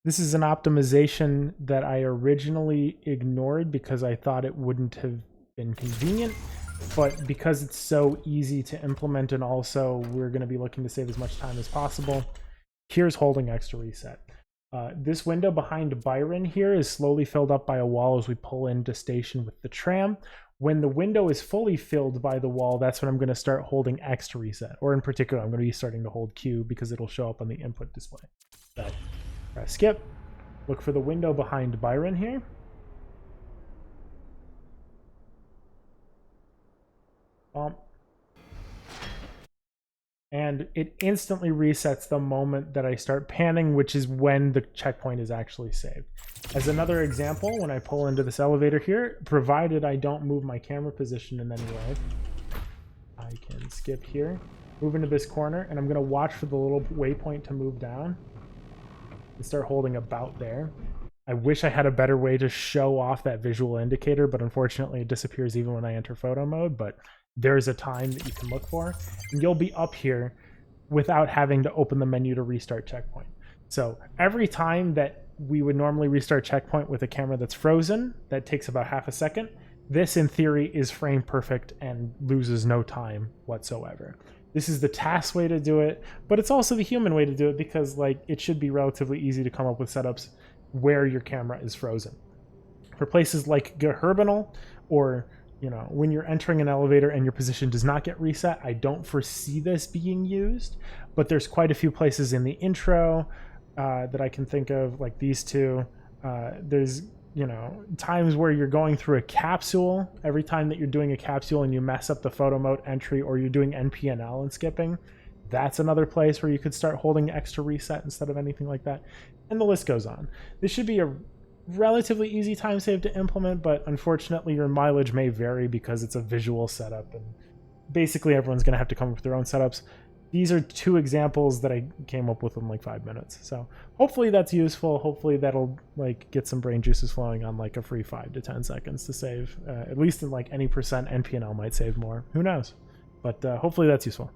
This is an optimization that I originally ignored because I thought it wouldn't have been convenient, but because it's so easy to implement and also we're going to be looking to save as much time as possible, here's holding X to reset. This window behind Byron here is slowly filled up by a wall as we pull into station with the tram. When the window is fully filled by the wall, that's when I'm going to start holding X to reset. Or in particular, I'm going to be starting to hold Q because it'll show up on the input display. So press skip. Look for the window behind Byron here. And it instantly resets the moment that I start panning, which is when the checkpoint is actually saved. As another example, when I pull into this elevator here, provided I don't move my camera position in any way, I can skip here, move into this corner, and I'm going to watch for the little waypoint to move down and start holding about there. I wish I had a better way to show off that visual indicator, but unfortunately it disappears even when I enter photo mode. But there's a time that you can look for, and you'll be up here without having to open the menu to restart checkpoint. So every time that we would normally restart checkpoint with a camera that's frozen, that takes about half a second. This, in theory, is frame perfect and loses no time whatsoever. This is the task way to do it, but it's also the human way to do it because, like, it should be relatively easy to come up with setups where your camera is frozen. For places like Geherbinal, or when you're entering an elevator and your position does not get reset, I don't foresee this being used, but there's quite a few places in the intro that I can think of, like these two. There's times where you're going through a capsule. Every time that you're doing a capsule and you mess up the photo mode entry, or you're doing NPNL and skipping, that's another place where you could start holding X to reset instead of anything like that. And the list goes on. This should be a relatively easy time save to implement, but unfortunately your mileage may vary because it's a visual setup, and basically everyone's going to have to come up with their own setups. These are two examples that I came up with in like 5 minutes. So hopefully that's useful. Hopefully that'll like get some brain juices flowing on like a free 5 to 10 seconds to save. At least in like any percent, NPNL might save more. Who knows? But hopefully that's useful.